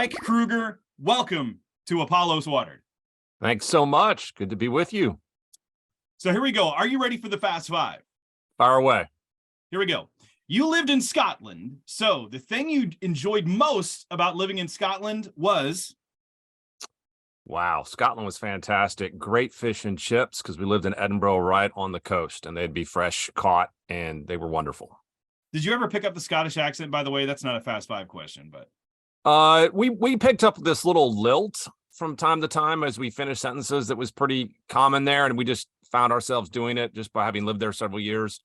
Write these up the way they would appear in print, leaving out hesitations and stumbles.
Mike Kruger, welcome to Apollos Watered. Thanks so much. Good to be with you. So here we go. Are you ready for the Fast Five? Fire away. Here we go. You lived in Scotland, so the thing you enjoyed most about living in Scotland was? Wow, Scotland was fantastic. Great fish and chips because we lived in Edinburgh right on the coast, and they'd be fresh caught, and they were wonderful. Did you ever pick up the Scottish accent, by the way? That's not a Fast Five question, but... We picked up this little lilt from time to time as we finished sentences that was pretty common there, and we just found ourselves doing it just by having lived there several years.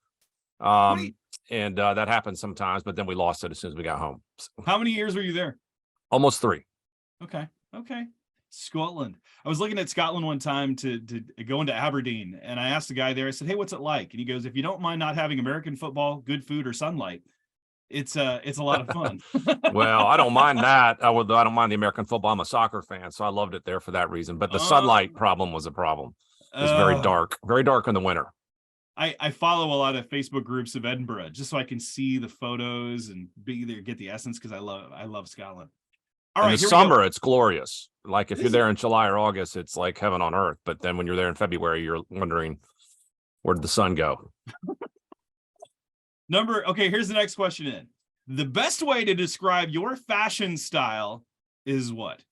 And that happened sometimes, but then we lost it as soon as we got home. So, how many years were you there? almost 3. Okay. Scotland. I was looking at Scotland one time to go into Aberdeen, and I asked the guy there, I said, hey, what's it like? And he goes, if you don't mind not having American football, good food, or sunlight, it's a lot of fun. Well, I don't mind that. I don't mind the American football. I'm a soccer fan, so I loved it there for that reason. But the sunlight problem was a problem. It was very dark in the winter. I follow a lot of Facebook groups of Edinburgh just so I can see the photos and be there, get the essence, because I love Scotland. All right, in the summer, it's glorious. Like if you're there in July or August, it's like heaven on earth. But then when you're there in February, you're wondering, where did the sun go? Here's the next question in. The best way to describe your fashion style is what?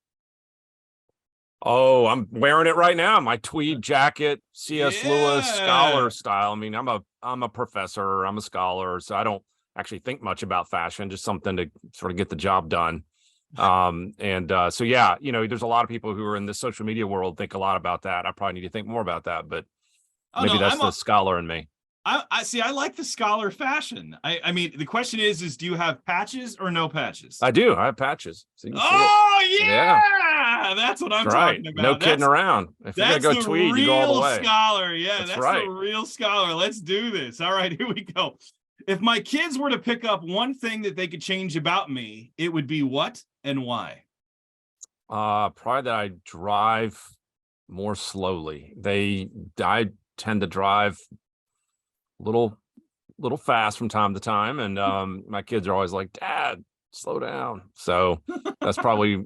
Oh, I'm wearing it right now. My tweed jacket, C.S. Lewis scholar style. I mean, I'm a professor, I'm a scholar, so I don't actually think much about fashion, just something to sort of get the job done. So yeah, there's a lot of people who are in the social media world think a lot about that. I probably need to think more about that, but maybe that's the scholar in me. I see. I like the scholar fashion. I mean, the question is do you have patches or no patches? I do. I have patches. So yeah, that's what I'm talking about. No kidding around. If you're gonna go tweed, you go all the way. Scholar. Yeah, that's right. The real scholar. Let's do this. All right, here we go. If my kids were to pick up one thing that they could change about me, it would be what and why? Probably that I drive more slowly. I tend to drive little fast from time to time, and my kids are always like, Dad, slow down. So that's probably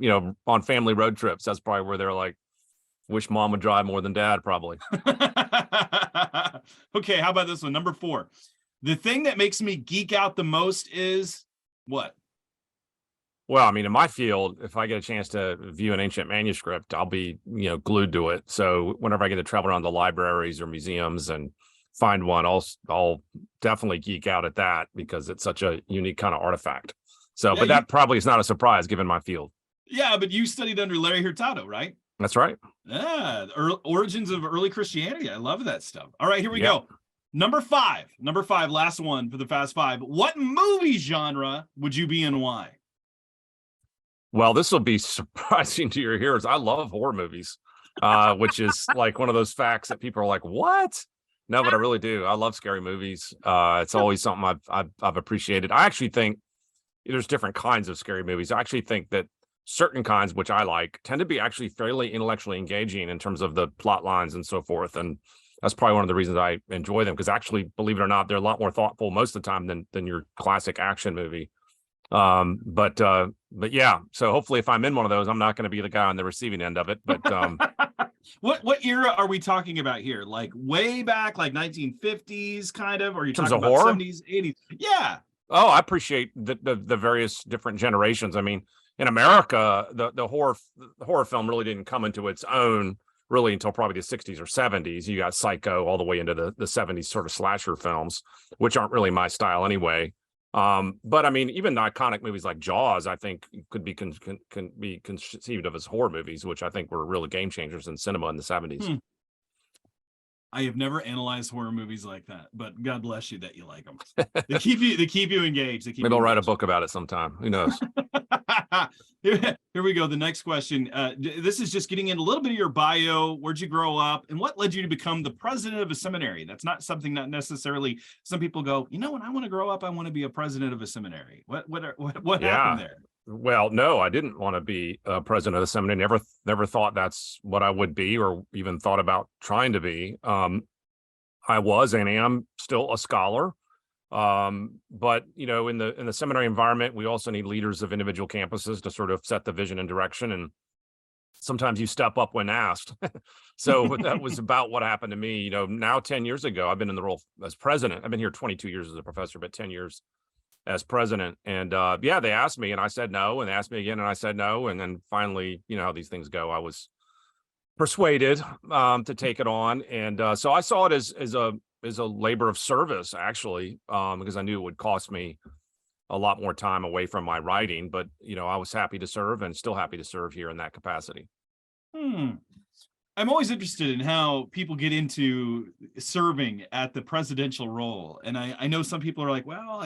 on family road trips, that's probably where they're like, wish mom would drive more than dad, probably. Okay, how about this one? Number 4. The thing that makes me geek out the most is what? Well, I mean, in my field, if I get a chance to view an ancient manuscript, I'll be glued to it. So whenever I get to travel around the libraries or museums and find one, I'll definitely geek out at that because it's such a unique kind of artifact. So, but that probably is not a surprise given my field. Yeah, but you studied under Larry Hurtado, right? That's right. Yeah, origins of early Christianity. I love that stuff. All right, here we go. Number 5, last one for the Fast Five. What movie genre would you be in? Why? Well, this will be surprising to your hearers. I love horror movies, which is like one of those facts that people are like, what? No, but I really do. I love scary movies. It's always something I've appreciated. I actually think there's different kinds of scary movies. I actually think that certain kinds, which I like, tend to be actually fairly intellectually engaging in terms of the plot lines and so forth. And that's probably one of the reasons I enjoy them, because actually, believe it or not, they're a lot more thoughtful most of the time than your classic action movie. But yeah, so hopefully if I'm in one of those, I'm not going to be the guy on the receiving end of it. But what era are we talking about here? Like way back, like 1950s kind of, or are you talking about horror? 70s, 80s? Yeah. Oh, I appreciate the various different generations. I mean, in America, the horror film really didn't come into its own really until probably the 60s or 70s. You got Psycho all the way into the 70s sort of slasher films, which aren't really my style anyway. But I mean, even iconic movies like Jaws, I think could be can be conceived of as horror movies, which I think were really game changers in cinema in the 70s. I have never analyzed horror movies like that, but God bless you that you like them. They keep you engaged. Maybe I'll write a book about it sometime. Who knows? Here we go. The next question. This is just getting in a little bit of your bio. Where'd you grow up, and what led you to become the president of a seminary? That's not something that necessarily some people go, when I want to grow up, I want to be a president of a seminary. What happened there? Well, no, I didn't want to be president of the seminary. Never thought that's what I would be, or even thought about trying to be. I was and am still a scholar. But in the seminary environment, we also need leaders of individual campuses to sort of set the vision and direction. And sometimes you step up when asked. So that was about what happened to me. Now 10 years ago, I've been in the role as president. I've been here 22 years as a professor, but 10 years as president. And they asked me and I said no, and they asked me again and I said no. And then finally, how these things go, I was persuaded to take it on. And so I saw it as a labor of service, actually, because I knew it would cost me a lot more time away from my writing. But, I was happy to serve and still happy to serve here in that capacity. I'm always interested in how people get into serving at the presidential role. And I know some people are like, well,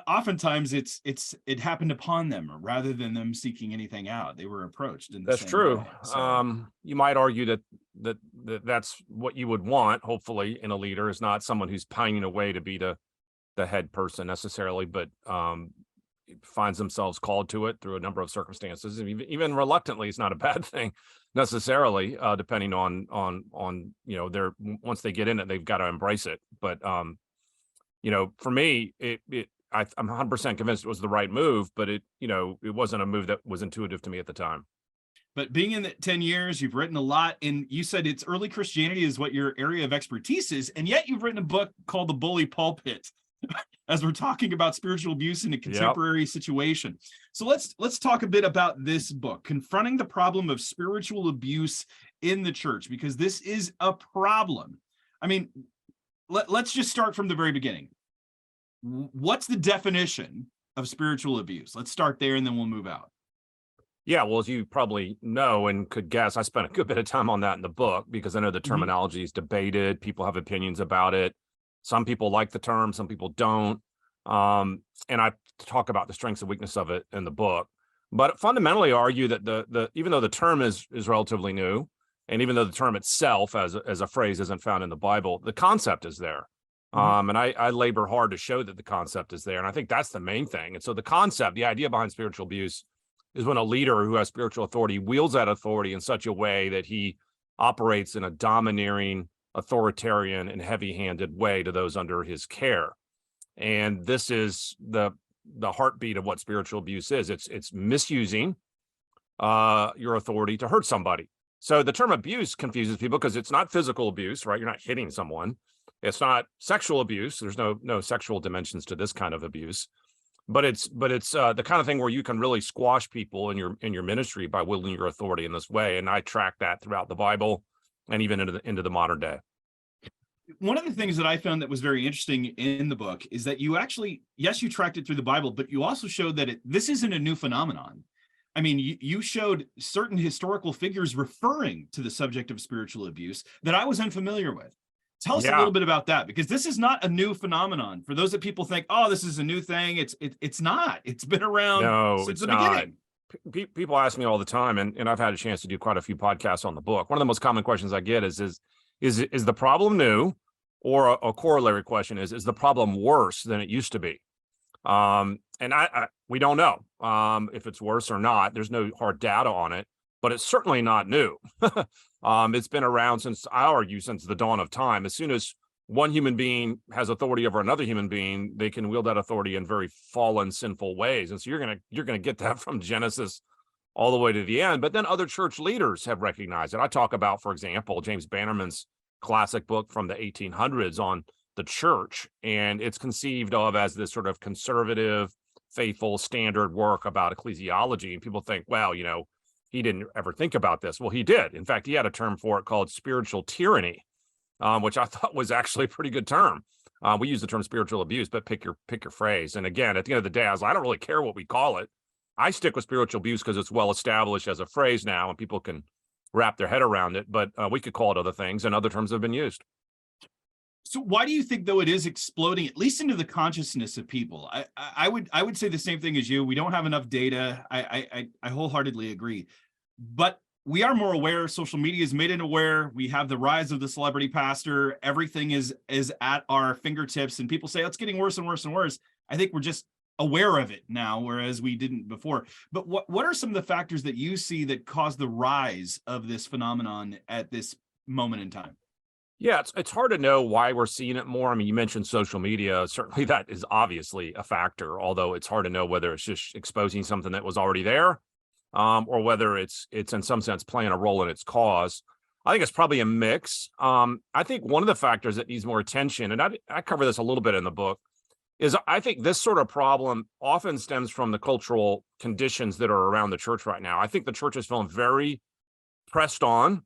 oftentimes it happened upon them rather than them seeking anything out. They were approached in the That's same true. way. So, you might argue that's what you would want, hopefully, in a leader, is not someone who's pining away to be the head person necessarily, but finds themselves called to it through a number of circumstances. And even reluctantly, it's not a bad thing necessarily, depending on their, once they get in it, they've got to embrace it. But for me, I'm 100% convinced it was the right move, but it wasn't a move that was intuitive to me at the time. But being in the 10 years, you've written a lot, and you said it's early Christianity is what your area of expertise is, and yet you've written a book called The Bully Pulpit, as we're talking about spiritual abuse in a contemporary situation. So let's talk a bit about this book, Confronting the Problem of Spiritual Abuse in the Church, because this is a problem. I mean, let's just start from the very beginning. What's the definition of spiritual abuse? Let's start there, and then we'll move out. Yeah, well, as you probably know and could guess, I spent a good bit of time on that in the book because I know the terminology is debated. People have opinions about it. Some people like the term, some people don't. And I talk about the strengths and weakness of it in the book. But fundamentally argue that even though the term is relatively new, and even though the term itself as a phrase isn't found in the Bible, the concept is there. And I labor hard to show that the concept is there. And I think that's the main thing. And so the concept, the idea behind spiritual abuse, is when a leader who has spiritual authority wields that authority in such a way that he operates in a domineering, authoritarian, and heavy-handed way to those under his care. And this is the heartbeat of what spiritual abuse is. It's misusing your authority to hurt somebody. So the term abuse confuses people because it's not physical abuse, right? You're not hitting someone. It's not sexual abuse. There's no sexual dimensions to this kind of abuse. But it's the kind of thing where you can really squash people in your ministry by wielding your authority in this way. And I track that throughout the Bible and even into the modern day. One of the things that I found that was very interesting in the book is that you actually, yes, you tracked it through the Bible, but you also showed that this isn't a new phenomenon. I mean, you showed certain historical figures referring to the subject of spiritual abuse that I was unfamiliar with. Tell us a little bit about that, because this is not a new phenomenon. For those that people think, oh, this is a new thing, it's not. It's been around since the beginning. People ask me all the time, and I've had a chance to do quite a few podcasts on the book. One of the most common questions I get is the problem new, or a corollary question is the problem worse than it used to be? And we don't know if it's worse or not. There's no hard data on it, but it's certainly not new. It's been around since the dawn of time. As soon as one human being has authority over another human being, they can wield that authority in very fallen, sinful ways. And so you're gonna get that from Genesis all the way to the end. But then other church leaders have recognized it. I talk about, for example, James Bannerman's classic book from the 1800s on the church, and it's conceived of as this sort of conservative, faithful, standard work about ecclesiology. And people think, well, he didn't ever think about this. Well, he did. In fact, he had a term for it called spiritual tyranny, which I thought was actually a pretty good term. We use the term spiritual abuse, but pick your phrase. And again, at the end of the day, I was like, I don't really care what we call it. I stick with spiritual abuse because it's well established as a phrase now, and people can wrap their head around it. But we could call it other things, and other terms have been used. So why do you think, though, it is exploding, at least into the consciousness of people? I would say the same thing as you. We don't have enough data. I wholeheartedly agree. But we are more aware. Social media has made it aware. We have the rise of the celebrity pastor. Everything is at our fingertips, and people say, oh, it's getting worse and worse and worse. I think we're just aware of it now, whereas we didn't before. But what are some of the factors that you see that cause the rise of this phenomenon at this moment in time? Yeah, it's hard to know why we're seeing it more. I mean, you mentioned social media. Certainly that is obviously a factor, although it's hard to know whether it's just exposing something that was already there, or whether it's in some sense playing a role in its cause. I think it's probably a mix. I think one of the factors that needs more attention, and I cover this a little bit in the book, is I think this sort of problem often stems from the cultural conditions that are around the church right now. I think the church is feeling very pressed on,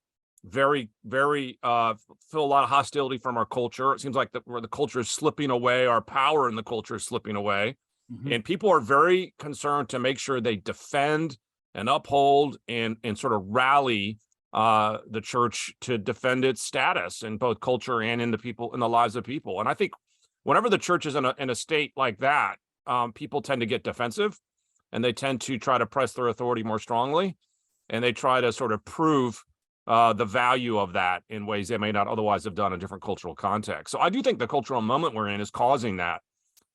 very feel a lot of hostility from our culture. It seems like where the culture is slipping away, our power in the culture is slipping away. Mhm. And people are very concerned to make sure they defend and uphold and sort of rally the church to defend its status in both culture and in the lives of people. And I think whenever the church is in a state like that, people tend to get defensive, and they tend to try to press their authority more strongly, and they try to sort of prove the value of that in ways they may not otherwise have done in different cultural contexts. So I do think the cultural moment we're in is causing that.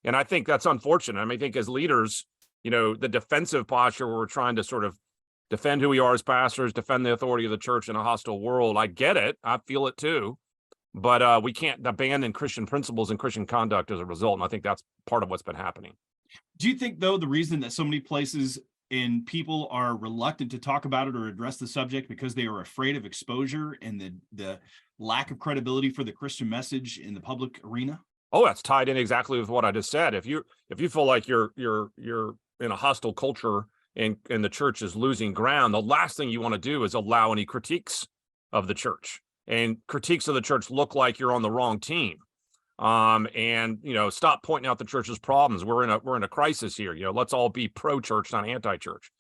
And I think that's unfortunate. I mean, I think as leaders, the defensive posture where we're trying to sort of defend who we are as pastors, defend the authority of the church in a hostile world. I get it. I feel it too. But we can't abandon Christian principles and Christian conduct as a result. And I think that's part of what's been happening. Do you think, though, the reason that so many places and people are reluctant to talk about it or address the subject because they are afraid of exposure and the lack of credibility for the Christian message in the public arena? Oh, that's tied in exactly with what I just said. If you feel like you're in a hostile culture and the church is losing ground, the last thing you want to do is allow any critiques of the church. And critiques of the church look like you're on the wrong team. And stop pointing out the church's problems. We're in a crisis here. Let's all be pro-church, not anti-church.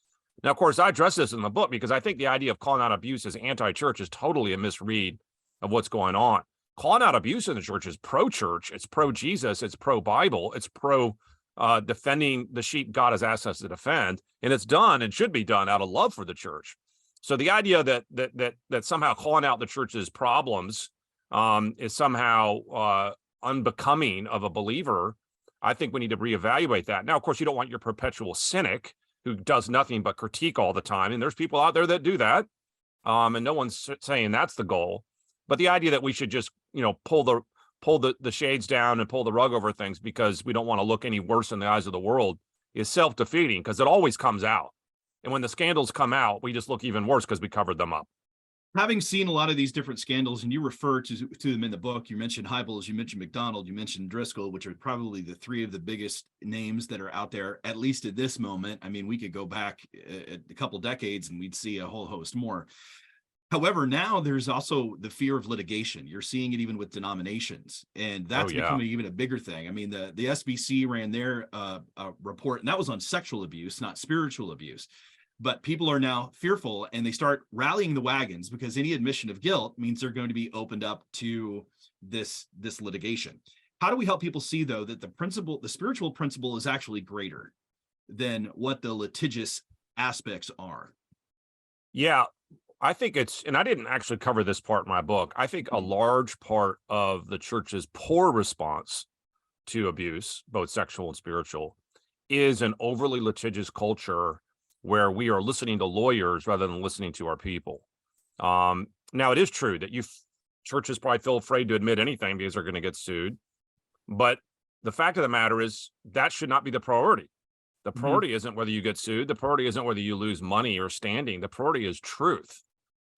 Now, of course, I address this in the book because I think the idea of calling out abuse as anti-church is totally a misread of what's going on. Calling out abuse in the church is pro-church, it's pro-Jesus, it's pro-Bible, it's pro defending the sheep God has asked us to defend, and it's done and should be done out of love for the church. So the idea that somehow calling out the church's problems is somehow unbecoming of a believer, I think we need to reevaluate that. Now, of course, you don't want your perpetual cynic who does nothing but critique all the time. And there's people out there that do that. And no one's saying that's the goal. But the idea that we should just, pull the shades down and pull the rug over things because we don't want to look any worse in the eyes of the world is self-defeating, because it always comes out. And when the scandals come out, we just look even worse because we covered them up. Having seen a lot of these different scandals, and you refer to them in the book, you mentioned Hybels, you mentioned McDonald, you mentioned Driscoll, which are probably the three of the biggest names that are out there, at least at this moment. I mean, we could go back a couple decades and we'd see a whole host more. However, now there's also the fear of litigation. You're seeing it even with denominations, and that's becoming even a bigger thing. I mean, the SBC ran their report, and that was on sexual abuse, not spiritual abuse. But people are now fearful, and they start rallying the wagons because any admission of guilt means they're going to be opened up to this litigation. How do we help people see, though, that the spiritual principle is actually greater than what the litigious aspects are? Yeah, I think and I didn't actually cover this part in my book. I think a large part of the church's poor response to abuse, both sexual and spiritual, is an overly litigious culture where we are listening to lawyers rather than listening to our people. Now, it is true that churches probably feel afraid to admit anything because they're going to get sued. But the fact of the matter is that should not be the priority. The priority isn't whether you get sued. The priority isn't whether you lose money or standing. The priority is truth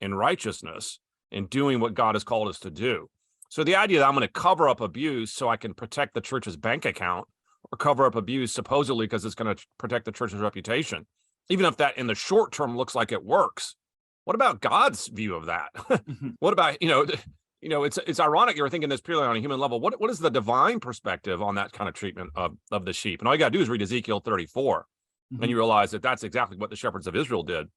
and righteousness and doing what God has called us to do. So the idea that I'm going to cover up abuse so I can protect the church's bank account, or cover up abuse supposedly because it's going to protect the church's reputation, even if that in the short term looks like it works. What about God's view of that? What about, it's ironic you're thinking this purely on a human level. What is the divine perspective on that kind of treatment of the sheep? And all you got to do is read Ezekiel 34, and you realize that that's exactly what the shepherds of Israel did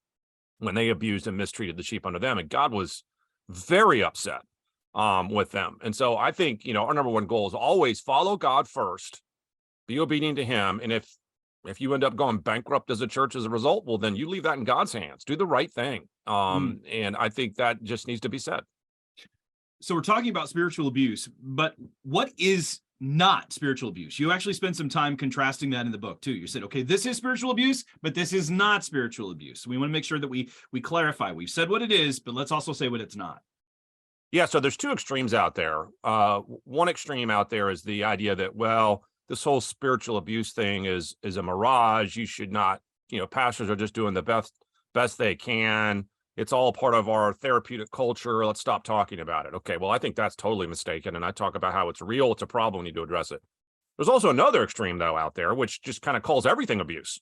when they abused and mistreated the sheep under them. And God was very upset with them. And so I think, our number one goal is always follow God first, be obedient to him. And if you end up going bankrupt as a church as a result, well, then you leave that in God's hands. Do the right thing. And I think that just needs to be said. So we're talking about spiritual abuse, but what is not spiritual abuse? You actually spend some time contrasting that in the book too. You said, okay, this is spiritual abuse, but this is not spiritual abuse. We want to make sure that we clarify. We've said what it is, but let's also say what it's not. Yeah, so there's two extremes out there. One extreme out there is the idea that, well, this whole spiritual abuse thing is a mirage. You should not, pastors are just doing the best they can. It's all part of our therapeutic culture. Let's stop talking about it. Okay, well, I think that's totally mistaken. And I talk about how it's real. It's a problem. We need to address it. There's also another extreme, though, out there, which just kind of calls everything abuse.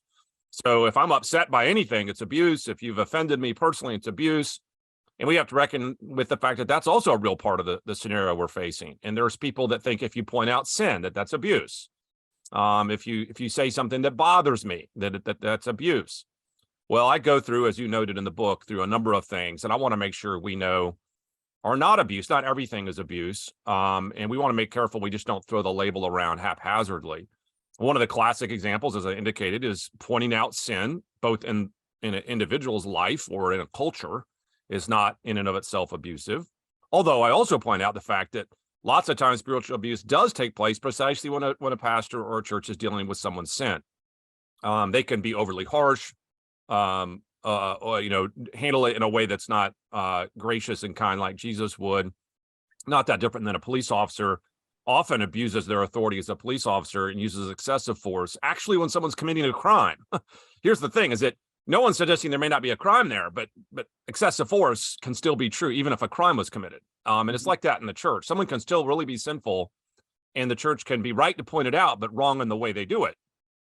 So if I'm upset by anything, it's abuse. If you've offended me personally, it's abuse. And we have to reckon with the fact that that's also a real part of the scenario we're facing. And there's people that think if you point out sin, that's abuse. If you say something that bothers me, that's abuse. Well, I go through, as you noted in the book, through a number of things, and I want to make sure we know are not abuse. Not everything is abuse. And we want to make careful we just don't throw the label around haphazardly. One of the classic examples, as I indicated, is pointing out sin, both in an individual's life or in a culture, is not in and of itself abusive. Although I also point out the fact that lots of times spiritual abuse does take place precisely when a pastor or a church is dealing with someone's sin. They can be overly harsh, or handle it in a way that's not gracious and kind like Jesus would. Not that different than a police officer often abuses their authority as a police officer and uses excessive force, actually when someone's committing a crime. Here's the thing, is that no one's suggesting there may not be a crime there, but excessive force can still be true, even if a crime was committed. And it's like that in the church. Someone can still really be sinful, and the church can be right to point it out, but wrong in the way they do it.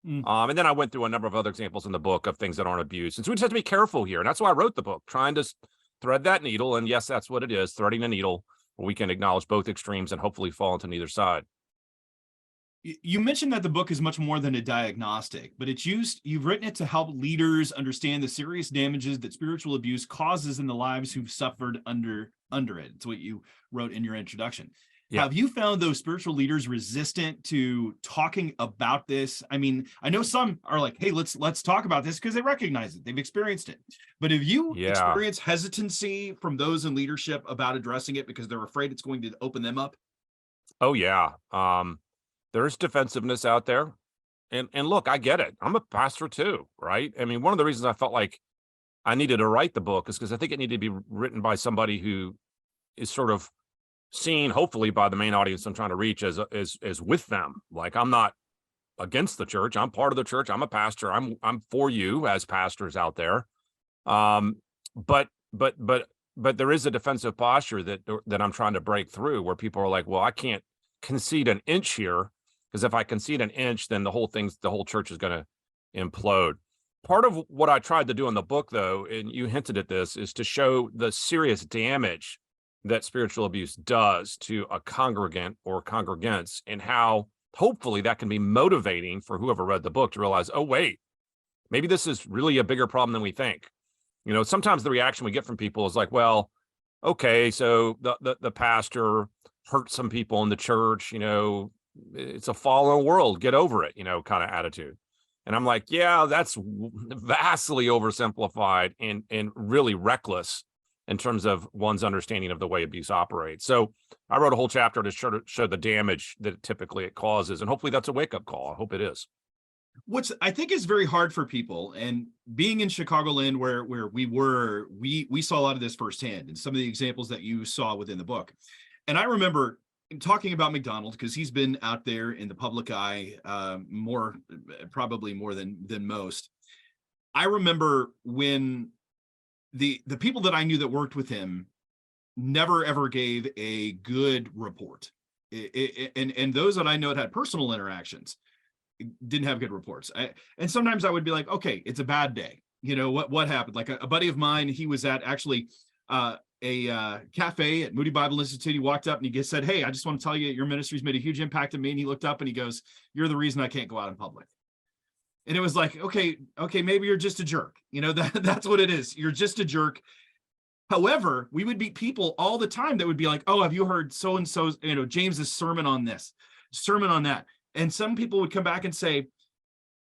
And then I went through a number of other examples in the book of things that aren't abuse. And so we just have to be careful here. And that's why I wrote the book, trying to thread that needle. And yes, that's what it is, threading a needle where we can acknowledge both extremes and hopefully fall into neither side. You mentioned that the book is much more than a diagnostic, but you've written it to help leaders understand the serious damages that spiritual abuse causes in the lives who've suffered under it. It's what you wrote in your introduction. Yeah. Have you found those spiritual leaders resistant to talking about this? I mean, I know some are like, hey, let's talk about this because they recognize it. They've experienced it. But have you experienced hesitancy from those in leadership about addressing it because they're afraid it's going to open them up? Oh, yeah. There's defensiveness out there. And look, I get it. I'm a pastor too, right? I mean, one of the reasons I felt like I needed to write the book is because I think it needed to be written by somebody who is sort of seen, hopefully, by the main audience I'm trying to reach as with them. Like, I'm not against the church. I'm part of the church. I'm a pastor. I'm for you as pastors out there. But there is a defensive posture that I'm trying to break through, where people are like, well, I can't concede an inch here, because if I concede an inch, then the whole church is going to implode. Part of what I tried to do in the book, though, and you hinted at this, is to show the serious damage that spiritual abuse does to a congregant or congregants, and how hopefully that can be motivating for whoever read the book to realize, oh, wait, maybe this is really a bigger problem than we think. Sometimes the reaction we get from people is like, well, okay, so the pastor hurt some people in the church, it's a fallen world, get over it, kind of attitude. And I'm like, yeah, that's vastly oversimplified and really reckless in terms of one's understanding of the way abuse operates. So I wrote a whole chapter to show the damage that typically it causes. And hopefully that's a wake-up call. I hope it is. What I think is very hard for people, and being in Chicagoland where we saw a lot of this firsthand, and some of the examples that you saw within the book. And I remember talking about McDonald, because he's been out there in the public eye probably more than most. I remember when the people that I knew that worked with him never ever gave a good report. And those that I know had personal interactions didn't have good reports. And sometimes I would be like, okay, it's a bad day. What happened? Like a buddy of mine, he was at actually a cafe at Moody Bible Institute. He walked up and he said, hey, I just want to tell you, your ministry's made a huge impact on me. And he looked up and he goes, you're the reason I can't go out in public. And it was like, okay, maybe you're just a jerk. That's what it is. You're just a jerk. However, we would meet people all the time that would be like, oh, have you heard so-and-so's, James's sermon on this, sermon on that? And some people would come back and say,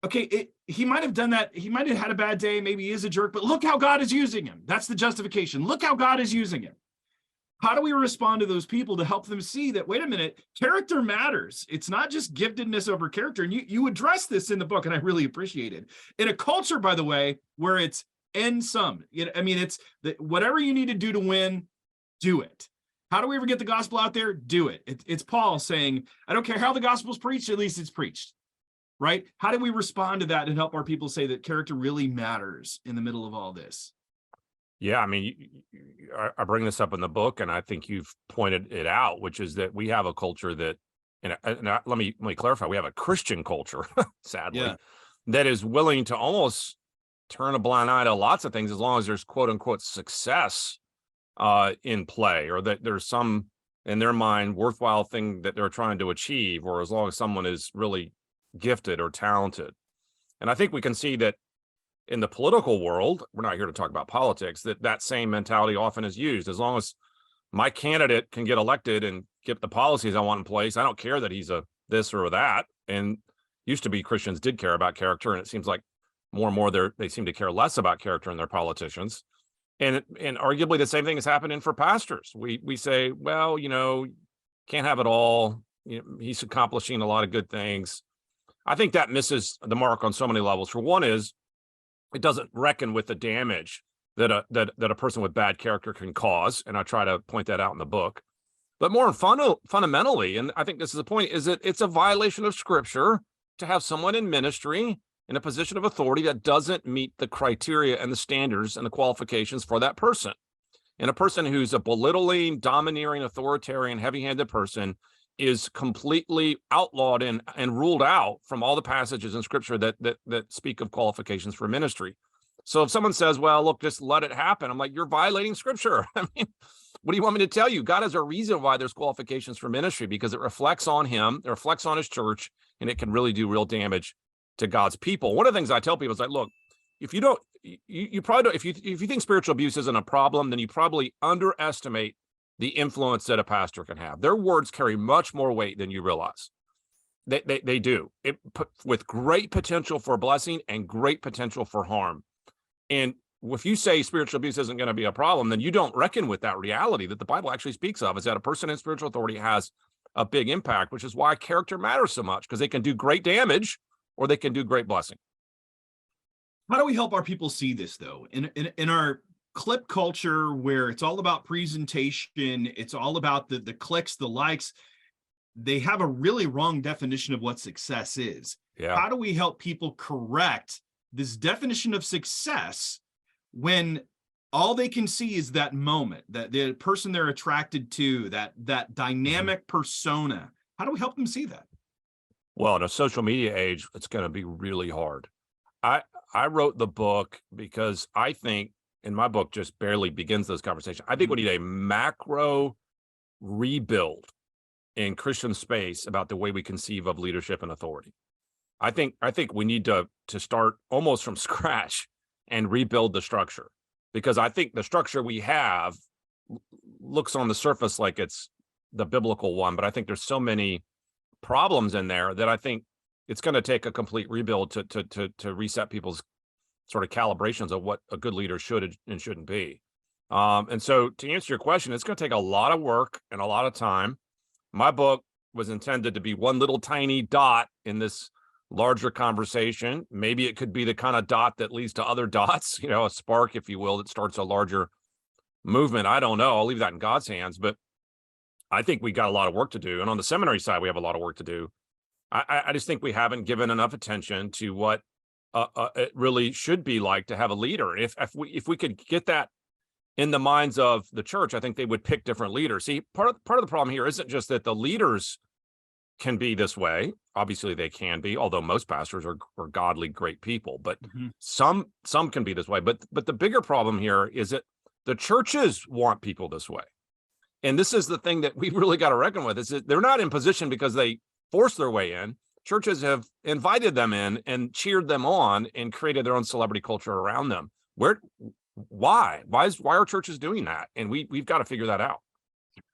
okay, he might have done that. He might have had a bad day. Maybe he is a jerk, but look how God is using him. That's the justification. Look how God is using him. How do we respond to those people to help them see that, wait a minute, character matters. It's not just giftedness over character. And you address this in the book, and I really appreciate it. In a culture, by the way, where it's end sum. It's whatever you need to do to win, do it. How do we ever get the gospel out there? Do it. It's Paul saying, I don't care how the gospel's preached, at least it's preached, right? How do we respond to that and help our people say that character really matters in the middle of all this? Yeah, I mean, I bring this up in the book, and I think you've pointed it out, which is that we have a culture that, let me clarify, we have a Christian culture, sadly, Yeah. that is willing to almost turn a blind eye to lots of things as long as there's quote unquote success in play, or that there's some, in their mind, worthwhile thing that they're trying to achieve, or as long as someone is really gifted or talented. And I think we can see that in the political world, we're not here to talk about politics, that same mentality often is used. As long as my candidate can get elected and get the policies I want in place, I don't care that he's a this or that. And used to be Christians did care about character, and it seems like more and more they seem to care less about character in their politicians. And arguably the same thing is happening for pastors. We say, well, can't have it all. He's accomplishing a lot of good things. I think that misses the mark on so many levels. For one is, it doesn't reckon with the damage that a person with bad character can cause, and I try to point that out in the book. But more fundamentally, and I think this is the point, is that it's a violation of Scripture to have someone in ministry in a position of authority that doesn't meet the criteria and the standards and the qualifications for that person. And a person who's a belittling, domineering, authoritarian, heavy-handed person is completely outlawed and ruled out from all the passages in Scripture that speak of qualifications for ministry. So if someone says, well, look, just let it happen, I'm like, you're violating Scripture. I mean, what do you want me to tell you? God has a reason why there's qualifications for ministry, because it reflects on him, it reflects on his church, and it can really do real damage to God's people. One of the things I tell people is like, look, if you don't, you probably don't, if you think spiritual abuse isn't a problem, then you probably underestimate the influence that a pastor can have. Their words carry much more weight than you realize. They do. It with great potential for blessing and great potential for harm. And if you say spiritual abuse isn't going to be a problem, then you don't reckon with that reality that the Bible actually speaks of, is that a person in spiritual authority has a big impact, which is why character matters so much, because they can do great damage or they can do great blessing. How do we help our people see this, though? In our clip culture, where it's all about presentation, it's all about the clicks, the likes, they have a really wrong definition of what success is. Yeah. How do we help people correct this definition of success when all they can see is that moment, that the person they're attracted to, that dynamic persona? How do we help them see that? Well, in a social media age, it's going to be really hard. I wrote the book because I think, and my book just barely begins this conversation, I think we need a macro rebuild in Christian space about the way we conceive of leadership and authority. I think we need to start almost from scratch and rebuild the structure, because I think the structure we have looks on the surface like it's the biblical one, but I think there's so many problems in there that I think it's going to take a complete rebuild to reset people's sort of calibrations of what a good leader should and shouldn't be. And so to answer your question, it's going to take a lot of work and a lot of time. My book was intended to be one little tiny dot in this larger conversation. Maybe it could be the kind of dot that leads to other dots, a spark, if you will, that starts a larger movement. I don't know. I'll leave that in God's hands, but I think we got a lot of work to do. And on the seminary side, we have a lot of work to do. I just think we haven't given enough attention to what it really should be like to have a leader. If we could get that in the minds of the church, I think they would pick different leaders. See, part of the problem here isn't just that the leaders can be this way. Obviously, they can be, although most pastors are godly, great people. But some can be this way. But the bigger problem here is that the churches want people this way. And this is the thing that we really got to reckon with, is that they're not in position because they force their way in. Churches have invited them in and cheered them on and created their own celebrity culture around them. Why are churches doing that? And we've got to figure that out.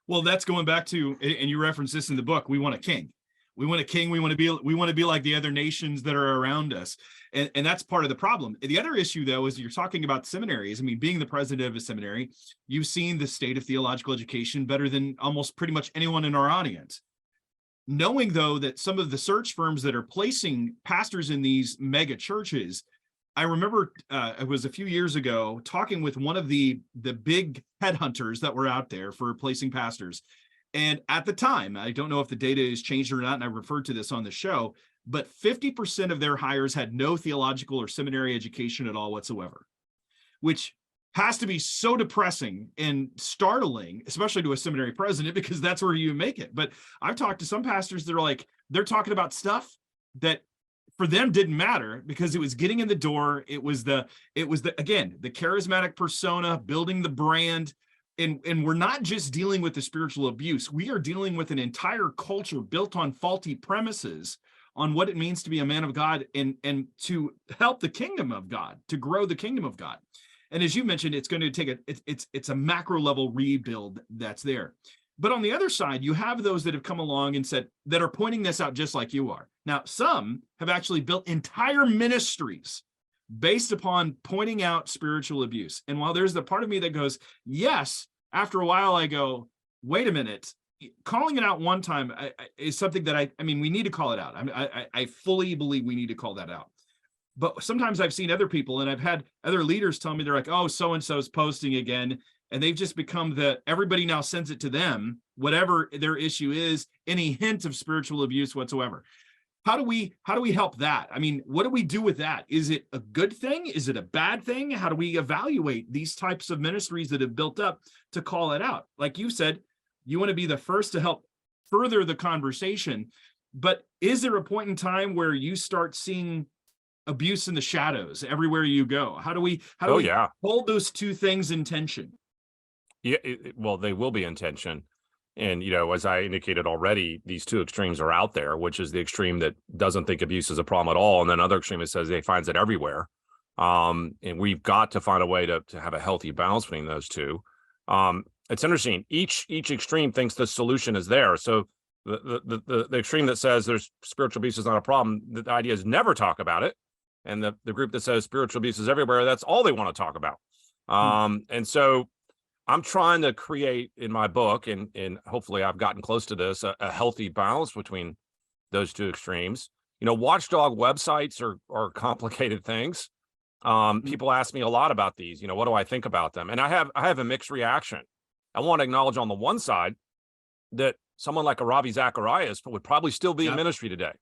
Well, that's going back to, and you reference this in the book, we want a king. We want a king. We want to be like the other nations that are around us. And that's part of the problem. The other issue, though, is you're talking about seminaries. I mean, being the president of a seminary, you've seen the state of theological education better than almost pretty much anyone in our audience. Knowing, though, that some of the search firms that are placing pastors in these mega churches I remember it was a few years ago talking with one of the big headhunters that were out there for replacing pastors. And at the time, I don't know if the data has changed or not, and I referred to this on the show, but 50% of their hires had no theological or seminary education at all whatsoever, which has to be so depressing and startling, especially to a seminary president, because that's where you make it. But I've talked to some pastors that are like, they're talking about stuff that for them didn't matter because it was getting in the door. It was the again, the charismatic persona, building the brand. And we're not just dealing with the spiritual abuse. We are dealing with an entire culture built on faulty premises on what it means to be a man of God and to help the kingdom of God, to grow the kingdom of God. And as you mentioned, it's going to take it's a macro level rebuild that's there. But on the other side, you have those that have come along and said that are pointing this out just like you are. Now, some have actually built entire ministries based upon pointing out spiritual abuse. And while there's the part of me that goes, yes, after a while I go, wait a minute, calling it out one time is something that I mean, we need to call it out. I fully believe we need to call that out. But sometimes I've seen other people and I've had other leaders tell me, they're like, oh, so-and-so's posting again. And they've just become everybody now sends it to them, whatever their issue is, any hint of spiritual abuse whatsoever. How do we help that? I mean, what do we do with that? Is it a good thing? Is it a bad thing? How do we evaluate these types of ministries that have built up to call it out? Like you said, you want to be the first to help further the conversation, but is there a point in time where you start seeing abuse in the shadows everywhere you go? How do we hold those two things in tension? Yeah, well, they will be in tension. And, as I indicated already, these two extremes are out there, which is the extreme that doesn't think abuse is a problem at all. And then another extreme that says they finds it everywhere. And we've got to find a way to have a healthy balance between those two. It's interesting. Each extreme thinks the solution is there. So the extreme that says there's spiritual abuse is not a problem, the idea is never talk about it. And the group that says spiritual abuse is everywhere, that's all they want to talk about. And so I'm trying to create in my book, and hopefully I've gotten close to this, a healthy balance between those two extremes. Watchdog websites are complicated things. People ask me a lot about these. What do I think about them? And I have a mixed reaction. I want to acknowledge on the one side that someone like a Ravi Zacharias would probably still be in ministry today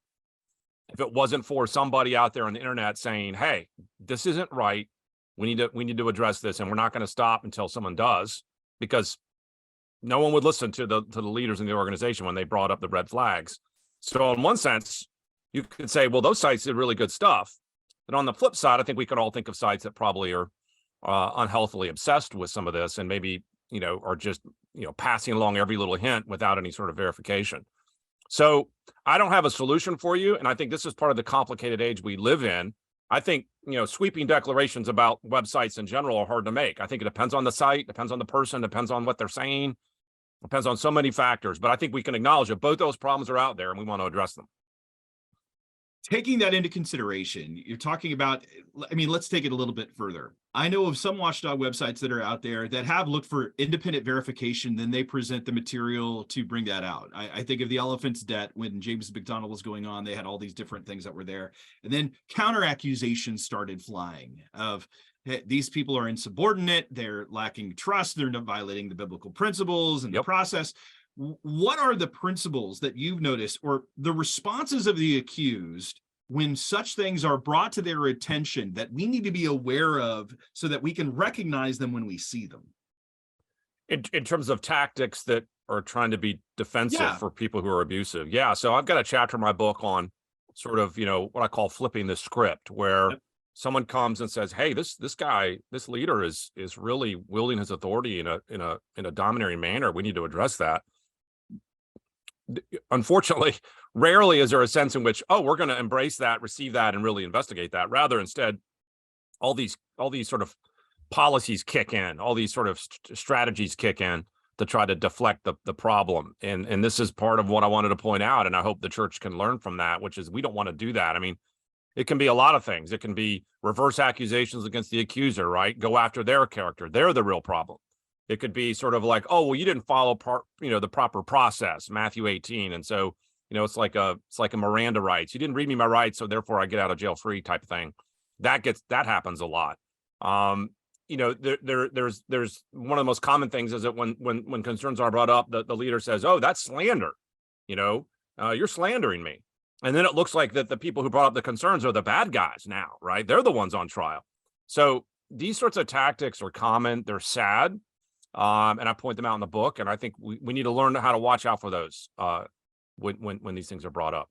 if it wasn't for somebody out there on the internet saying, "Hey, this isn't right. We need to address this, and we're not going to stop until someone does," because no one would listen to the leaders in the organization when they brought up the red flags. So in one sense, you could say, well, those sites did really good stuff. But on the flip side, I think we could all think of sites that probably are unhealthily obsessed with some of this, and maybe are just passing along every little hint without any sort of verification. So I don't have a solution for you, and I think this is part of the complicated age we live in. I think, sweeping declarations about websites in general are hard to make. I think it depends on the site, depends on the person, depends on what they're saying, depends on so many factors. But I think we can acknowledge that both those problems are out there and we want to address them. Taking that into consideration, you're talking about, let's take it a little bit further. I know of some watchdog websites that are out there that have looked for independent verification, then they present the material to bring that out. I think of the Elephant's Debt when James McDonald was going on, they had all these different things that were there. And then counter accusations started flying of, hey, these people are insubordinate, they're lacking trust, they're not violating the biblical principles and the process. What are the principles that you've noticed or the responses of the accused when such things are brought to their attention that we need to be aware of so that we can recognize them when we see them? In terms of tactics that are trying to be defensive for people who are abusive. Yeah. So I've got a chapter in my book on sort of, what I call flipping the script, where someone comes and says, hey, this guy, this leader is really wielding his authority in a domineering manner. We need to address that. Unfortunately, rarely is there a sense in which, we're going to embrace that, receive that, and really investigate that. Rather, instead, all these sort of policies kick in, all these sort of strategies kick in to try to deflect the problem. And this is part of what I wanted to point out, and I hope the church can learn from that, which is we don't want to do that. I mean, it can be a lot of things. It can be reverse accusations against the accuser, right? Go after their character. They're the real problem. It could be sort of like, oh, well, you didn't follow the proper process, Matthew 18. And so, it's like a Miranda rights. You didn't read me my rights, so therefore I get out of jail free type of thing. That happens a lot. There's one of the most common things is that when concerns are brought up, the leader says, "Oh, that's slander. You're slandering me." And then it looks like that the people who brought up the concerns are the bad guys now, right? They're the ones on trial. So these sorts of tactics are common. They're sad. And I point them out in the book. And I think we need to learn how to watch out for those when these things are brought up.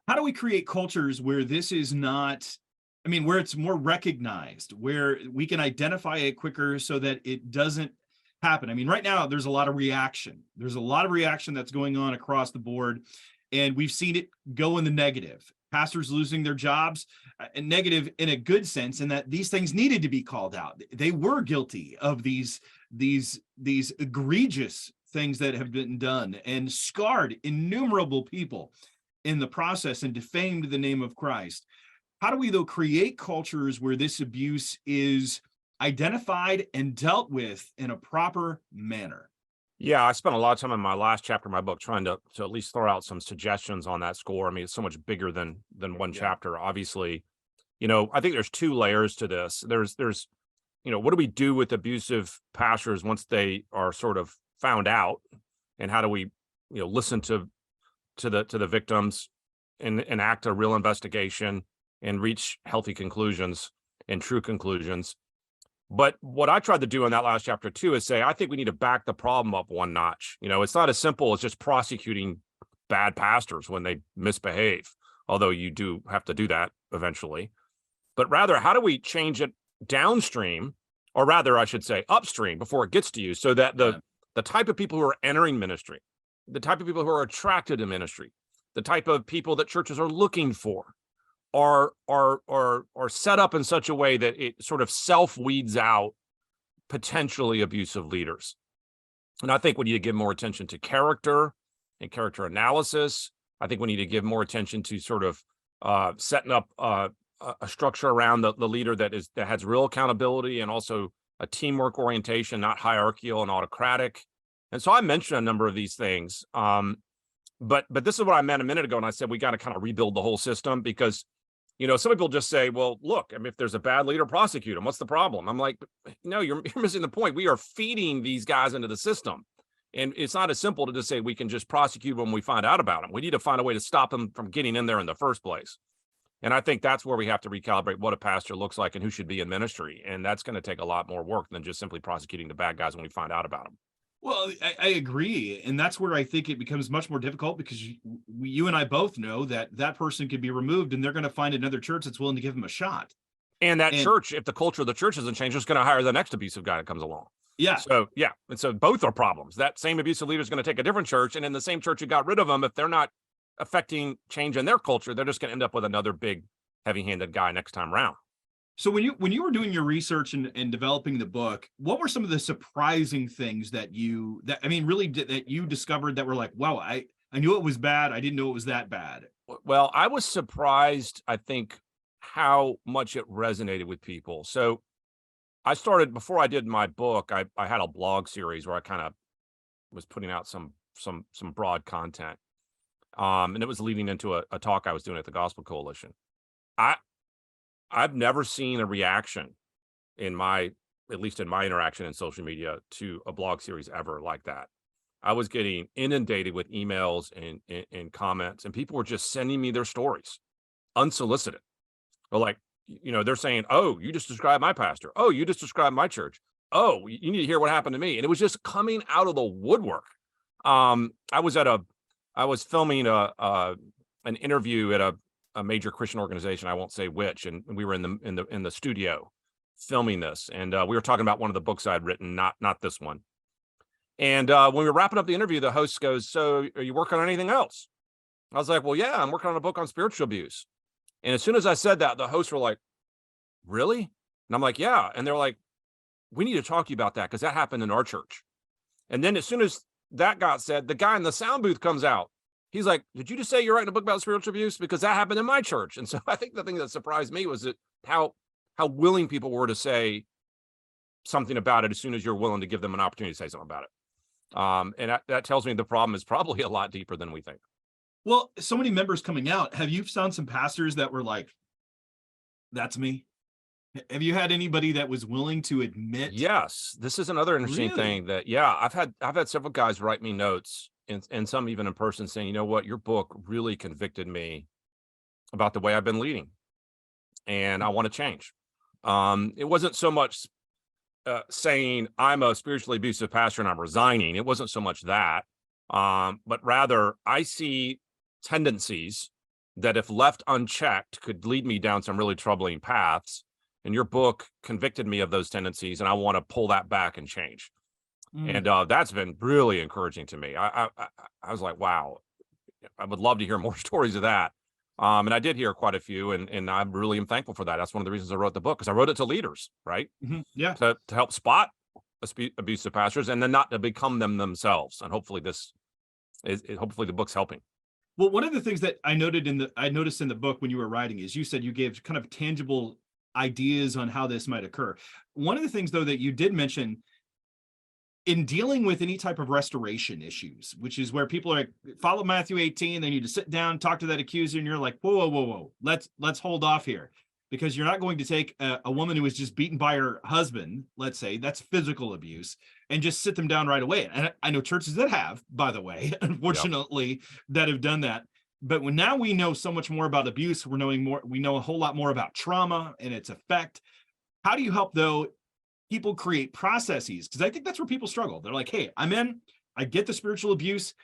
How do we create cultures where this is not, where it's more recognized, where we can identify it quicker so that it doesn't happen? Right now, there's a lot of reaction. There's a lot of reaction that's going on across the board. And we've seen it go in the negative. Pastors losing their jobs, and negative in a good sense, in that these things needed to be called out. They were guilty of these egregious things that have been done and scarred innumerable people in the process and defamed the name of Christ. How do we, though, create cultures where this abuse is identified and dealt with in a proper manner? Yeah, I spent a lot of time in my last chapter of my book trying to at least throw out some suggestions on that score. It's so much bigger than one chapter, obviously. I think there's two layers to this. There's what do we do with abusive pastors once they are sort of found out, and how do we listen to the victims and enact a real investigation and reach healthy conclusions and true conclusions. But what I tried to do in that last chapter too is say, I think we need to back the problem up one notch. It's not as simple as just prosecuting bad pastors when they misbehave, although you do have to do that eventually. But rather, how do we change it downstream, or rather, I should say upstream, before it gets to you, so that the type of people who are entering ministry, the type of people who are attracted to ministry, the type of people that churches are looking for, are set up in such a way that it sort of self-weeds out potentially abusive leaders. And I think we need to give more attention to character and character analysis. I think we need to give more attention to sort of setting up a structure around the leader that has real accountability, and also a teamwork orientation, not hierarchical and autocratic. And so I mentioned a number of these things. But this is what I meant a minute ago, and I said we got to kind of rebuild the whole system, because some people just say, well, look, if there's a bad leader, prosecute him. What's the problem? I'm like, no, you're missing the point. We are feeding these guys into the system. And it's not as simple to just say we can just prosecute when we find out about them. We need to find a way to stop them from getting in there in the first place. And I think that's where we have to recalibrate what a pastor looks like and who should be in ministry. And that's going to take a lot more work than just simply prosecuting the bad guys when we find out about them. Well, I agree. And that's where I think it becomes much more difficult, because you and I both know that person could be removed, and they're going to find another church that's willing to give them a shot. And church, if the culture of the church doesn't change, is going to hire the next abusive guy that comes along. Yeah. So, yeah. And so both are problems. That same abusive leader is going to take a different church. And in the same church who got rid of them, if they're not affecting change in their culture, they're just going to end up with another big, heavy-handed guy next time around. So when you were doing your research and developing the book, what were some of the surprising things that you discovered that were like, wow, I knew it was bad. I didn't know it was that bad. Well, I was surprised, I think, how much it resonated with people. So I started, before I did my book, I had a blog series where I kind of was putting out some broad content. And it was leading into a talk I was doing at the Gospel Coalition. I've never seen a reaction at least in my interaction in social media, to a blog series ever like that. I was getting inundated with emails and comments, and people were just sending me their stories unsolicited. Or like, they're saying, oh, you just described my pastor. Oh, you just described my church. Oh, you need to hear what happened to me. And it was just coming out of the woodwork. I was filming an interview at a major Christian organization, I won't say which, and we were in the studio filming this, and we were talking about one of the books I'd written, not this one. And when we were wrapping up the interview, the host goes, "So, are you working on anything else?" I was like, "Well, yeah, I'm working on a book on spiritual abuse." And as soon as I said that, the hosts were like, "Really?" And I'm like, "Yeah." And they're like, "We need to talk to you about that, because that happened in our church." And then as soon as that got said, the guy in the sound booth comes out. He's like, "Did you just say you're writing a book about spiritual abuse? Because that happened in my church." And so I think the thing that surprised me was that how willing people were to say something about it as soon as you're willing to give them an opportunity to say something about it. And that tells me the problem is probably a lot deeper than we think. Well, so many members coming out. Have you found some pastors that were like, That's me. Have you had anybody that was willing to admit? Yes, this is another interesting Really? thing that, yeah, I've had several guys write me notes and some even in person saying, you know what, your book really convicted me about the way I've been leading and I want to change. It wasn't so much saying I'm a spiritually abusive pastor and I'm resigning. It wasn't so much that, but rather I see tendencies that if left unchecked could lead me down some really troubling paths. And your book convicted me of those tendencies, and I want to pull that back and change. And that's been really encouraging to me. I was like, wow, I would love to hear more stories of that. And I did hear quite a few, and I really am thankful for that. That's one of the reasons I wrote the book, because I wrote it to leaders, right? Yeah. To help spot abusive pastors and then not to become them themselves. And hopefully hopefully the book's helping. Well, one of the things that I noticed in the book when you were writing is you said you gave kind of tangible ideas on how this might occur. One of the things, though, that you did mention in dealing with any type of restoration issues, which is where people are like, follow Matthew 18, they need to sit down, talk to that accuser, and you're like, whoa, let's hold off here, because you're not going to take a woman who was just beaten by her husband, let's say, that's physical abuse, and just sit them down right away. And I know churches that have, by the way, unfortunately, that have done that. But now we know so much more about abuse, we know a whole lot more about trauma and its effect. How do you help, though, people create processes? Because I think that's where people struggle. They're like, hey, I get the spiritual abuse.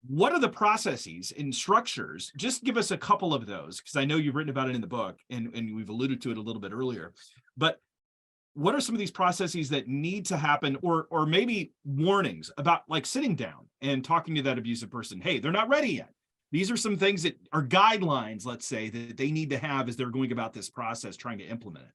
What are the processes and structures? Just give us a couple of those, because I know you've written about it in the book, and we've alluded to it a little bit earlier. But what are some of these processes that need to happen, or maybe warnings about, like, sitting down and talking to that abusive person? Hey, they're not ready yet. These are some things that are guidelines, let's say, that they need to have as they're going about this process, trying to implement it.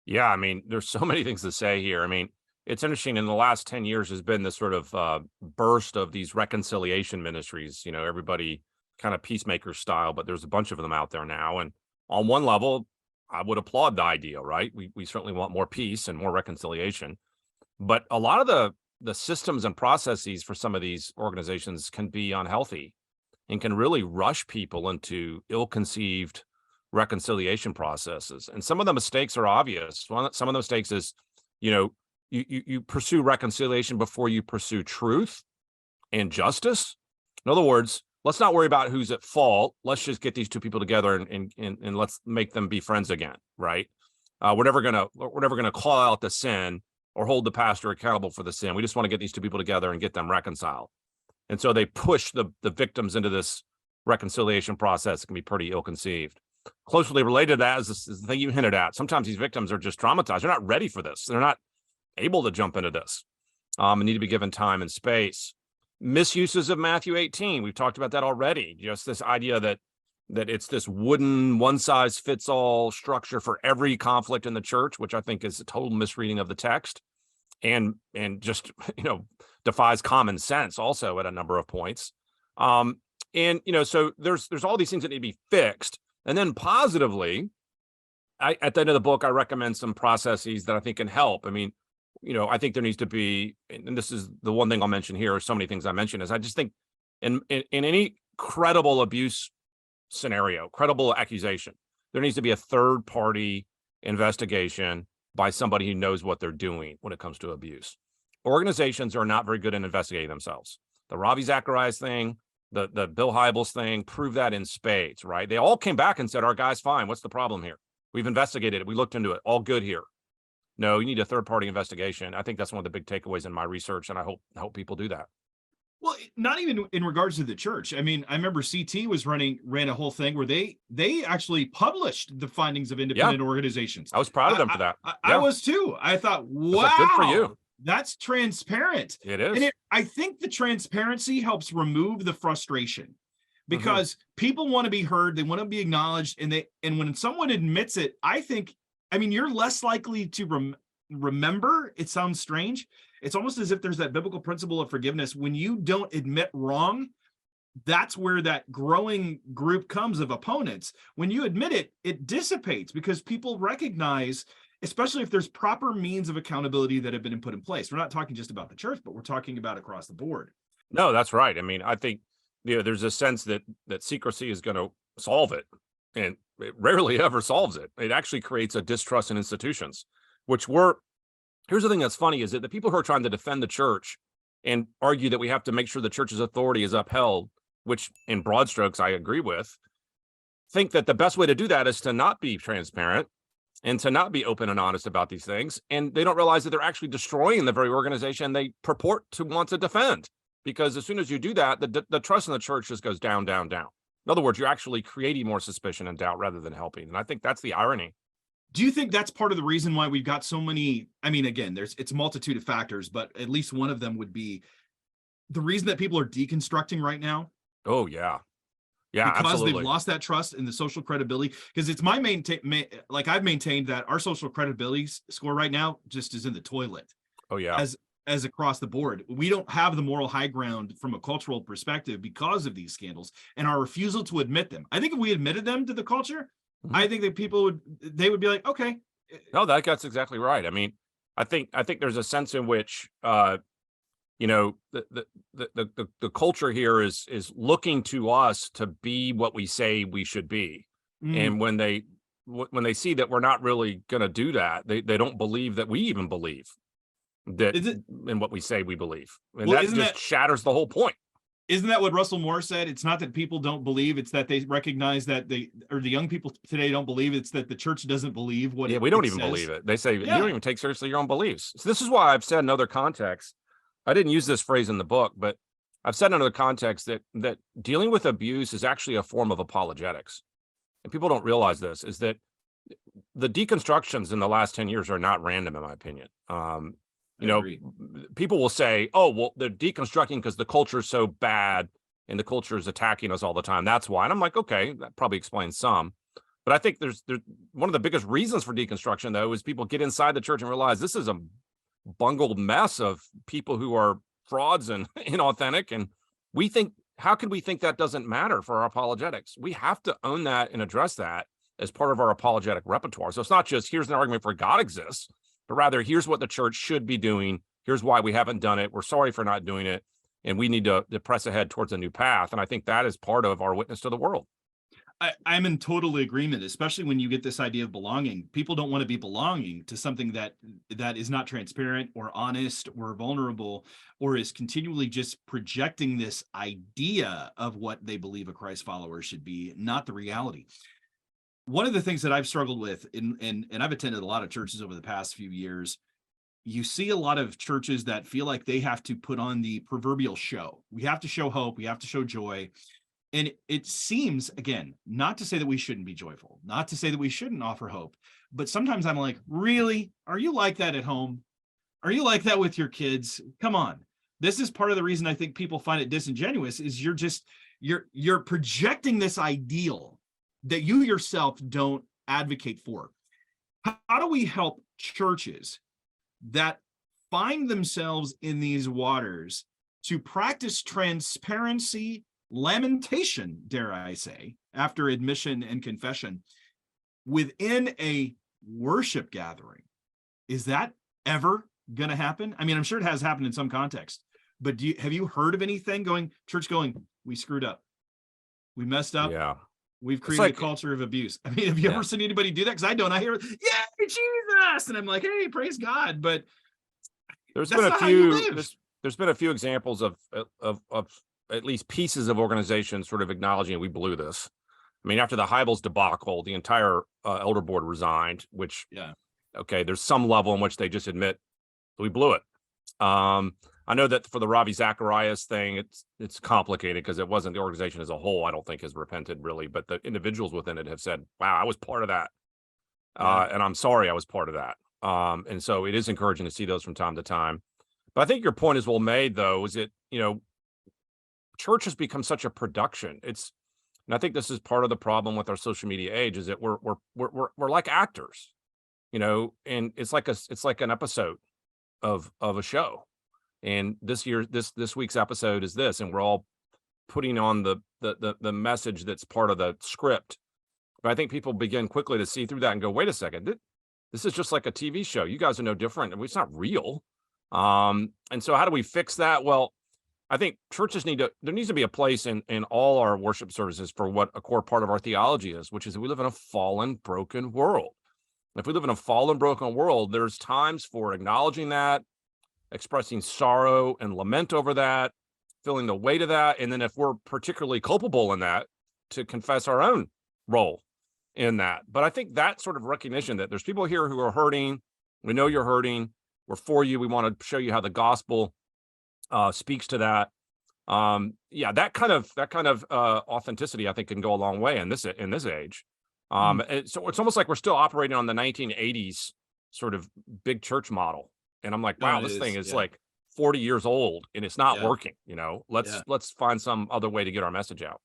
Yeah, I mean, there's so many things to say here. I mean, it's interesting. In the last 10 years has been this sort of burst of these reconciliation ministries, everybody kind of peacemaker style, but there's a bunch of them out there now. And on one level, I would applaud the idea, right? We certainly want more peace and more reconciliation. But a lot of the systems and processes for some of these organizations can be unhealthy and can really rush people into ill-conceived reconciliation processes. And some of the mistakes are obvious. Some of the mistakes is, you pursue reconciliation before you pursue truth and justice. In other words, let's not worry about who's at fault. Let's just get these two people together and let's make them be friends again, right? We're never gonna call out the sin or hold the pastor accountable for the sin. We just want to get these two people together and get them reconciled. And so they push the victims into this reconciliation process. It can be pretty ill-conceived. Closely related to that is the thing you hinted at. Sometimes these victims are just traumatized. They're not ready for this. They're not able to jump into this and need to be given time and space. Misuses of Matthew 18. We've talked about that already. Just this idea that it's this wooden one-size-fits-all structure for every conflict in the church, which I think is a total misreading of the text and just, defies common sense also at a number of points. So there's all these things that need to be fixed. And then positively, at the end of the book, I recommend some processes that I think can help. I mean, I think there needs to be, and this is the one thing I'll mention here, so many things I mentioned, is I just think in any credible abuse scenario, credible accusation, there needs to be a third party investigation by somebody who knows what they're doing when it comes to abuse. Organizations are not very good at investigating themselves. The Ravi Zacharias thing, the Bill Hybels thing, prove that in spades, right? They all came back and said, our guy's fine. What's the problem here? We've investigated it. We looked into it. All good here. No, you need a third-party investigation. I think that's one of the big takeaways in my research, and I hope people do that. Well, not even in regards to the church. I mean, I remember CT ran a whole thing where they actually published the findings of independent organizations. I was proud of them for that. I was too. I thought, wow, good for you. That's transparent. It is. And I think the transparency helps remove the frustration, because people want to be heard, they want to be acknowledged, and when someone admits it, you're less likely to remember. It sounds strange. It's almost as if there's that biblical principle of forgiveness. When you don't admit wrong, that's where that growing group comes of opponents. When you admit it, it dissipates, because people recognize, especially if there's proper means of accountability that have been put in place. We're not talking just about the church, but we're talking about across the board. No, that's right. I mean, I think there's a sense that secrecy is going to solve it, and it rarely ever solves it. It actually creates a distrust in institutions, which here's the thing that's funny is that the people who are trying to defend the church and argue that we have to make sure the church's authority is upheld, which in broad strokes I agree with, think that the best way to do that is to not be transparent and to not be open and honest about these things. And they don't realize that they're actually destroying the very organization they purport to want to defend. Because as soon as you do that, the trust in the church just goes down, down, down. In other words, you're actually creating more suspicion and doubt rather than helping. And I think that's the irony. Do you think that's part of the reason why we've got so many? I mean, again, it's a multitude of factors, but at least one of them would be the reason that people are deconstructing right now. Oh, yeah. Yeah, because absolutely. They've lost that trust in the social credibility. Because it's my like I've maintained that our social credibility score right now just is in the toilet. Oh, yeah. As across the board, we don't have the moral high ground from a cultural perspective because of these scandals and our refusal to admit them. I think if we admitted them to the culture, I think that people would be like, okay. No, that's exactly right. I mean, I think there's a sense in which the culture here is looking to us to be what we say we should be. And when they see that we're not really going to do that, they don't believe that we even believe that in what we say we believe. And that shatters the whole point. Isn't that what Russell Moore said? It's not that people don't believe, it's that they recognize that the young people today don't believe. It's that the church doesn't believe what we don't even believe it. They say you don't even take seriously your own beliefs. So this is why I've said in other contexts, I didn't use this phrase in the book, but I've said in other contexts that dealing with abuse is actually a form of apologetics. And people don't realize this, is that the deconstructions in the last 10 years are not random, in my opinion. People will say, oh, well, they're deconstructing because the culture is so bad and the culture is attacking us all the time. That's why. And I'm like, okay, that probably explains some. But I think there's one of the biggest reasons for deconstruction, though, is people get inside the church and realize this is a bungled mess of people who are frauds and inauthentic. And we think, how could we think that doesn't matter for our apologetics? We have to own that and address that as part of our apologetic repertoire. So it's not just here's an argument for God exists, but rather here's what the church should be doing. Here's why we haven't done it. We're sorry for not doing it. And we need to press ahead towards a new path. And I think that is part of our witness to the world. I'm in total agreement, especially when you get this idea of belonging. People don't want to be belonging to something that is not transparent or honest or vulnerable, or is continually just projecting this idea of what they believe a Christ follower should be, not the reality. One of the things that I've struggled with, and I've attended a lot of churches over the past few years, you see a lot of churches that feel like they have to put on the proverbial show. We have to show hope. We have to show joy. And it seems, again, not to say that we shouldn't be joyful, not to say that we shouldn't offer hope, but sometimes I'm like, really? Are you like that at home? Are you like that with your kids? Come on. This is part of the reason I think people find it disingenuous, is you're projecting this ideal that you yourself don't advocate for. How do we help churches that find themselves in these waters to practice transparency, lamentation, dare I say, after admission and confession within a worship gathering? Is that ever going to happen? I mean, I'm sure it has happened in some context, but have you heard of anything church going, we screwed up, we messed up, yeah, we've created a culture of abuse? I mean, have you ever seen anybody do that? Because I don't. I hear, yeah, Jesus, and I'm like, hey, praise God. But there's been a few examples of at least pieces of organizations sort of acknowledging we blew this. I mean, after the Hybels debacle, the entire elder board resigned, which, okay, there's some level in which they just admit we blew it. I know that for the Ravi Zacharias thing, it's complicated because it wasn't the organization as a whole, I don't think, has repented really, but the individuals within it have said, wow, I was part of that. And I'm sorry I was part of that. And so it is encouraging to see those from time to time. But I think your point is well made, though, is that, church has become such a production. And I think this is part of the problem with our social media age, is that we're like actors, and it's like an episode of a show. And this week's episode is this, and we're all putting on the message that's part of the script. But I think people begin quickly to see through that and go, wait a second, this is just like a TV show. You guys are no different. It's not real. And so how do we fix that? Well, I think churches there needs to be a place in all our worship services for what a core part of our theology is, which is that we live in a fallen, broken world. If we live in a fallen, broken world, there's times for acknowledging that, expressing sorrow and lament over that, feeling the weight of that. And then if we're particularly culpable in that, to confess our own role in that. But I think that sort of recognition that there's people here who are hurting. We know you're hurting. We're for you. We want to show you how the gospel speaks to that. That kind of authenticity, I think, can go a long way in this age. So it's almost like we're still operating on the 1980s sort of big church model. And I'm like, wow, this thing is like 40 years old and it's not working. Let's find some other way to get our message out.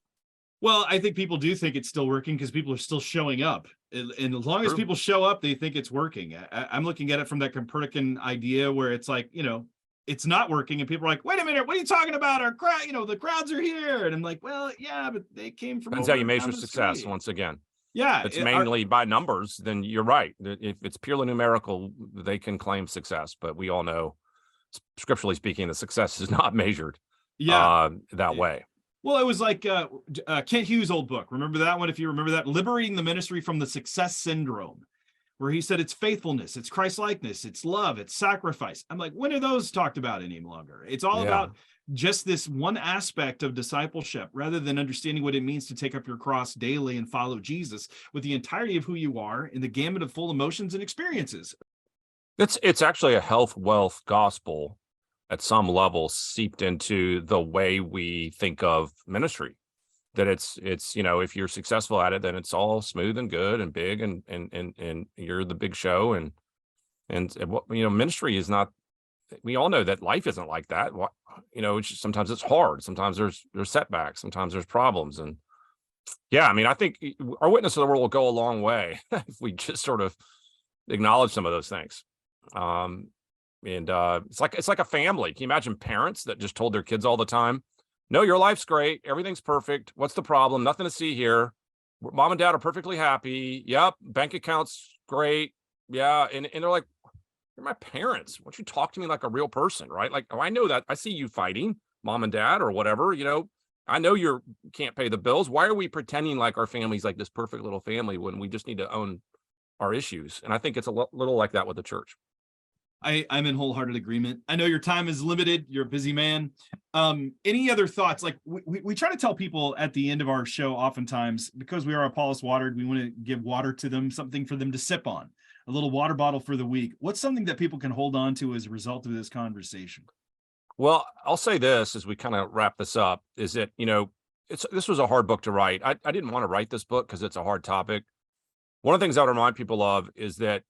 Well, I think people do think it's still working because people are still showing up. And as long as people show up, they think it's working. I'm looking at it from that Copernican idea where it's like, it's not working. And people are like, wait a minute, what are you talking about? Our crowd, the crowds are here. And I'm like, well, yeah, but they came from. Depends how you measure success once again. Yeah. If it's mainly by numbers, then you're right. If it's purely numerical, they can claim success. But we all know, scripturally speaking, the success is not measured that way. Well, it was like Kent Hughes' old book. Remember that one? If you remember that, Liberating the Ministry from the Success Syndrome, where he said it's faithfulness, it's Christ-likeness, it's love, it's sacrifice. I'm like, when are those talked about any longer? It's all about just this one aspect of discipleship, rather than understanding what it means to take up your cross daily and follow Jesus with the entirety of who you are in the gamut of full emotions and experiences. It's actually a health wealth gospel at some level seeped into the way we think of ministry. That it's if you're successful at it, then it's all smooth and good and big and you're the big show and ministry is not. We all know that life isn't like that. Sometimes it's hard. Sometimes there's setbacks. Sometimes there's problems. And I think our witness to the world will go a long way if we just sort of acknowledge some of those things. It's like a family. Can you imagine parents that just told their kids all the time, no, your life's great. Everything's perfect. What's the problem? Nothing to see here. Mom and dad are perfectly happy. Yep. Bank account's great. Yeah. And they're like, you're my parents. Why don't you talk to me like a real person, right? Like, oh, I know that. I see you fighting, mom and dad or whatever, I know you can't pay the bills. Why are we pretending like our family's like this perfect little family when we just need to own our issues? And I think it's a little like that with the church. I'm in wholehearted agreement. I know your time is limited. You're a busy man. Any other thoughts? Like we try to tell people at the end of our show, oftentimes, because we are Apollos watered, we want to give water to them, something for them to sip on, a little water bottle for the week. What's something that people can hold on to as a result of this conversation? Well, I'll say this as we kind of wrap this up, is that, this was a hard book to write. I didn't want to write this book because it's a hard topic. One of the things I would remind people of is that,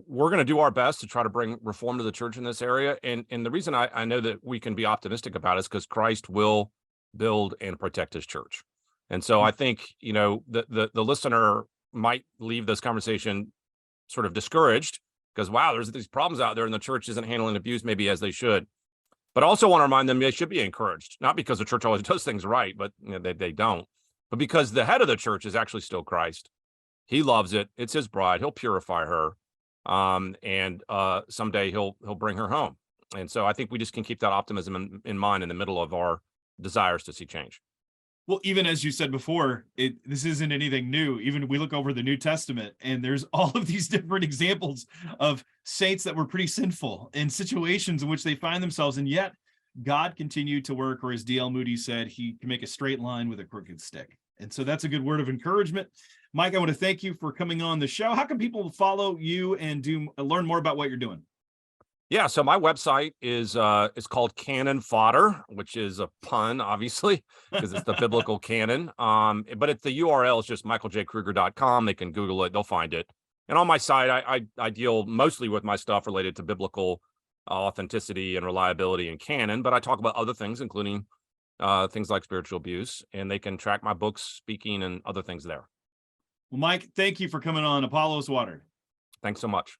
we're going to do our best to try to bring reform to the church in this area. And the reason I know that we can be optimistic about it is because Christ will build and protect his church. And so I think, the listener might leave this conversation sort of discouraged because, wow, there's these problems out there and the church isn't handling abuse maybe as they should. But I also want to remind them they should be encouraged, not because the church always does things right, but they don't, but because the head of the church is actually still Christ. He loves it. It's his bride. He'll purify her. And someday he'll bring her home. And so I think we just can keep that optimism in mind in the middle of our desires to see change. Well, even as you said before, this isn't anything new. Even we look over the New Testament and there's all of these different examples of saints that were pretty sinful in situations in which they find themselves. And yet God continued to work, or as D.L. Moody said, he can make a straight line with a crooked stick. And so that's a good word of encouragement. Mike, I want to thank you for coming on the show. How can people follow you and learn more about what you're doing? Yeah, so my website is it's called Canon Fodder, which is a pun, obviously, because it's the biblical canon. But the URL is just MichaelJKruger.com. They can Google it, they'll find it. And on my site, I deal mostly with my stuff related to biblical authenticity and reliability and canon, but I talk about other things, including things like spiritual abuse, and they can track my books, speaking, and other things there. Well, Mike, thank you for coming on Apollos Watered. Thanks so much.